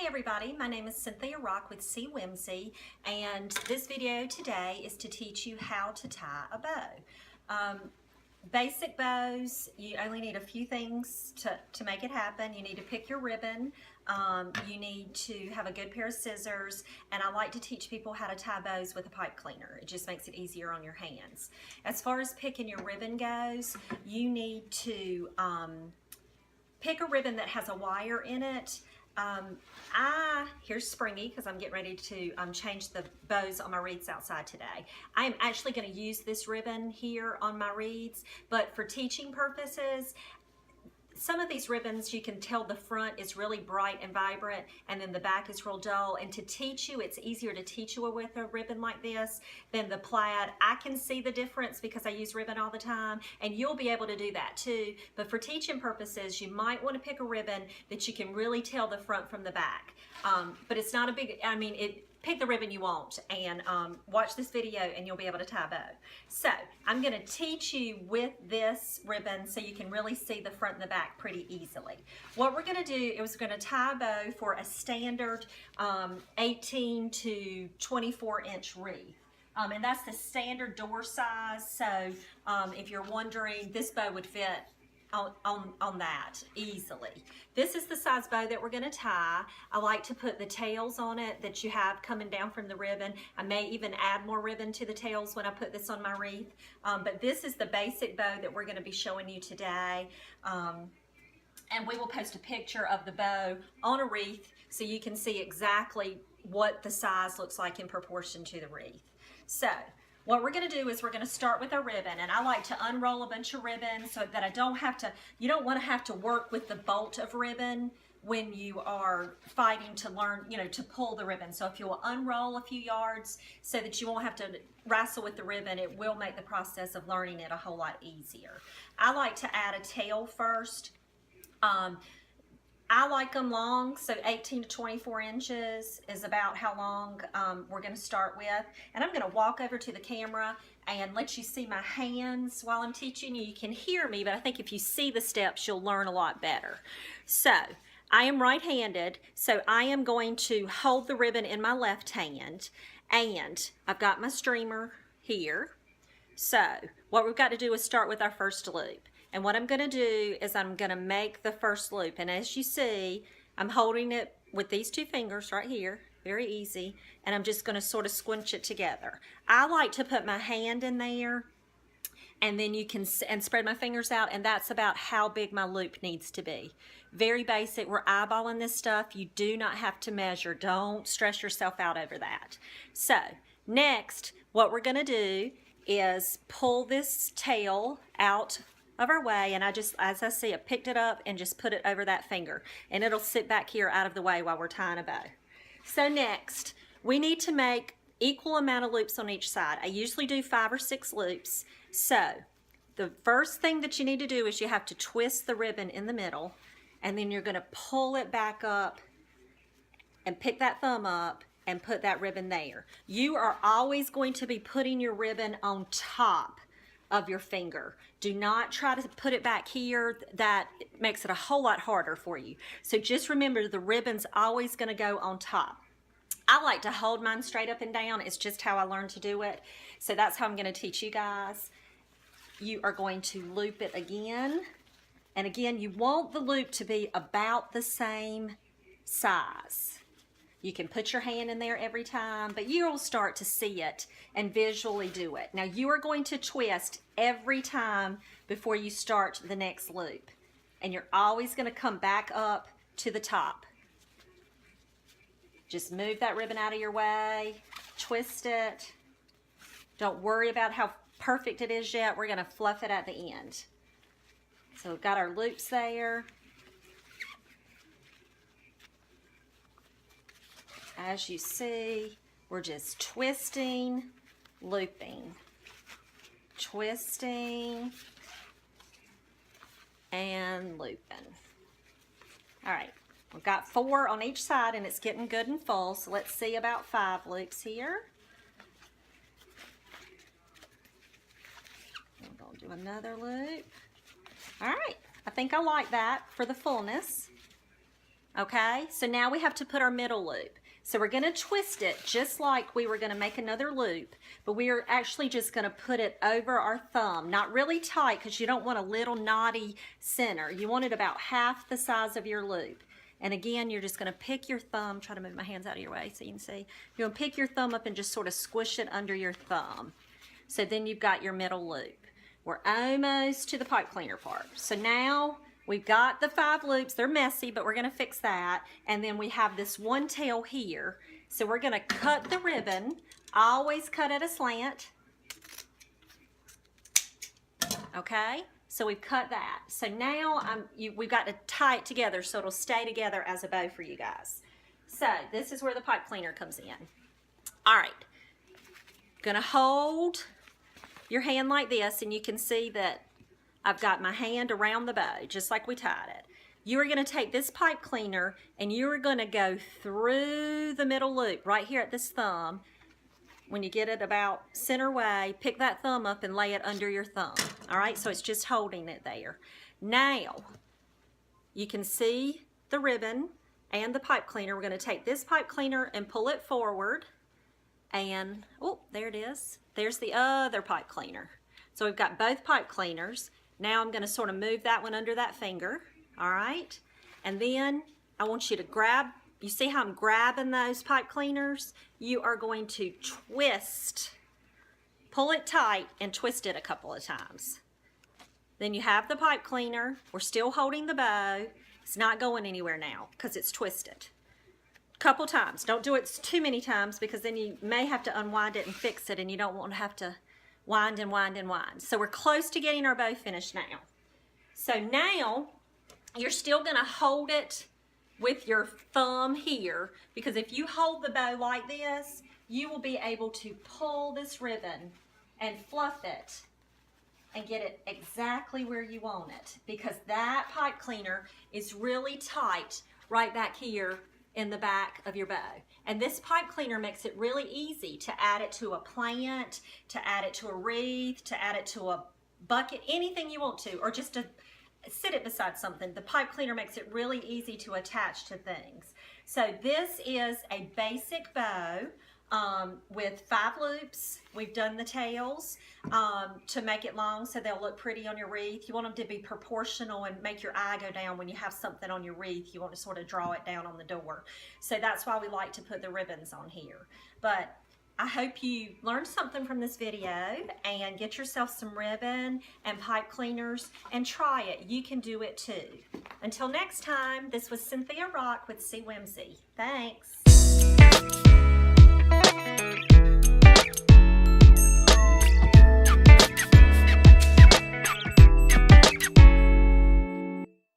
Hey everybody, my name is Cynthia Rock with C Whimsy, and this video today is to teach you how to tie a bow. Basic bows, you only need a few things to make it happen. You need to pick your ribbon, you need to have a good pair of scissors, and I like to teach people how to tie bows with a pipe cleaner. It just makes it easier on your hands. As far as picking your ribbon goes, you need to pick a ribbon that has a wire in it. Here's Springy because I'm getting ready to change the bows on my wreaths outside today. I am actually going to use this ribbon here on my wreaths, but for teaching purposes, some of these ribbons you can tell the front is really bright and vibrant and then the back is real dull, and to teach you, it's easier to teach you with a ribbon like this than the plaid. I can see the difference because I use ribbon all the time, and you'll be able to do that too, but for teaching purposes you might want to pick a ribbon that you can really tell the front from the back. But it's not a big, pick the ribbon you want and watch this video and you'll be able to tie a bow. So I'm going to teach you with this ribbon so you can really see the front and the back pretty easily. What we're going to do is we're going to tie a bow for a standard 18 to 24 inch wreath. And that's the standard door size, so if you're wondering, this bow would fit on that easily. This is the size bow that we're going to tie. I like to put the tails on it that you have coming down from the ribbon. I may even add more ribbon to the tails when I put this on my wreath, but this is the basic bow that we're going to be showing you today. And we will post a picture of the bow on a wreath so you can see exactly what the size looks like in proportion to the wreath. So what we're going to do is we're going to start with our ribbon, and I like to unroll a bunch of ribbon so that I don't have to, you don't want to have to work with the bolt of ribbon when you are fighting to learn, to pull the ribbon. So if you'll unroll a few yards so that you won't have to wrestle with the ribbon, it will make the process of learning it a whole lot easier. I like to add a tail first. I like them long, so 18 to 24 inches is about how long we're going to start with. And I'm going to walk over to the camera and let you see my hands while I'm teaching you. You can hear me, but I think if you see the steps, you'll learn a lot better. So I am right-handed, so I am going to hold the ribbon in my left hand, and I've got my streamer here. So what we've got to do is start with our first loop. And what I'm going to do is I'm going to make the first loop. And as you see, I'm holding it with these two fingers right here. Very easy. And I'm just going to sort of squinch it together. I like to put my hand in there and then you can spread my fingers out, and that's about how big my loop needs to be. Very basic. We're eyeballing this stuff. You do not have to measure. Don't stress yourself out over that. So next, what we're going to do is pull this tail out of our way, and I just, as I see it, picked it up and just put it over that finger, and it'll sit back here out of the way while we're tying a bow. So next, we need to make equal amount of loops on each side. I usually do 5 or 6 loops. So the first thing that you need to do is you have to twist the ribbon in the middle, and then you're going to pull it back up and pick that thumb up and put that ribbon there. You are always going to be putting your ribbon on top of your finger. Do not try to put it back here. That makes it a whole lot harder for you. So just remember, the ribbon's always going to go on top. I like to hold mine straight up and down. It's just how I learned to do it. So that's how I'm going to teach you guys. You are going to loop it again. And again, you want the loop to be about the same size. You can put your hand in there every time, but you'll start to see it and visually do it. Now you are going to twist every time before you start the next loop. And you're always going to come back up to the top. Just move that ribbon out of your way, twist it. Don't worry about how perfect it is yet. We're going to fluff it at the end. So we've got our loops there. As you see, we're just twisting, looping, twisting, and looping. All right, we've got 4 on each side, and it's getting good and full, so let's see about 5 loops here. We're going to do another loop. All right, I think I like that for the fullness. Okay, so now we have to put our middle loop. So we're going to twist it just like we were going to make another loop, but we are actually just going to put it over our thumb. Not really tight because you don't want a little knotty center. You want it about half the size of your loop. And again, you're just going to pick your thumb, try to move my hands out of your way so you can see. You're going to pick your thumb up and just sort of squish it under your thumb. So then you've got your middle loop. We're almost to the pipe cleaner part. So now we've got the 5 loops. They're messy, but we're going to fix that. And then we have this one tail here. So we're going to cut the ribbon. Always cut at a slant. Okay? So we've cut that. So now we've got to tie it together so it'll stay together as a bow for you guys. So this is where the pipe cleaner comes in. All right. Going to hold your hand like this, and you can see that I've got my hand around the bow, just like we tied it. You are going to take this pipe cleaner and you are going to go through the middle loop right here at this thumb. When you get it about center way, pick that thumb up and lay it under your thumb. All right, so it's just holding it there. Now, you can see the ribbon and the pipe cleaner. We're going to take this pipe cleaner and pull it forward. And, oh, there it is. There's the other pipe cleaner. So we've got both pipe cleaners. Now I'm going to sort of move that one under that finger, all right? And then I want you to grab, you see how I'm grabbing those pipe cleaners? You are going to twist, pull it tight and twist it a couple of times. Then you have the pipe cleaner. We're still holding the bow. It's not going anywhere now because it's twisted. Couple times. Don't do it too many times because then you may have to unwind it and fix it and you don't want to have to wind and wind and wind. So we're close to getting our bow finished now. So now you're still going to hold it with your thumb here, because if you hold the bow like this, you will be able to pull this ribbon and fluff it and get it exactly where you want it, because that pipe cleaner is really tight right back here in the back of your bow. And this pipe cleaner makes it really easy to add it to a plant, to add it to a wreath, to add it to a bucket, anything you want to, or just to sit it beside something. The pipe cleaner makes it really easy to attach to things. So this is a basic bow with 5 loops. We've done the tails to make it long so they'll look pretty on your wreath. You want them to be proportional and make your eye go down when you have something on your wreath. You want to sort of draw it down on the door. So that's why we like to put the ribbons on here. But I hope you learned something from this video and get yourself some ribbon and pipe cleaners and try it. You can do it too. Until next time, this was Cynthia Rock with C Whimsy. Thanks.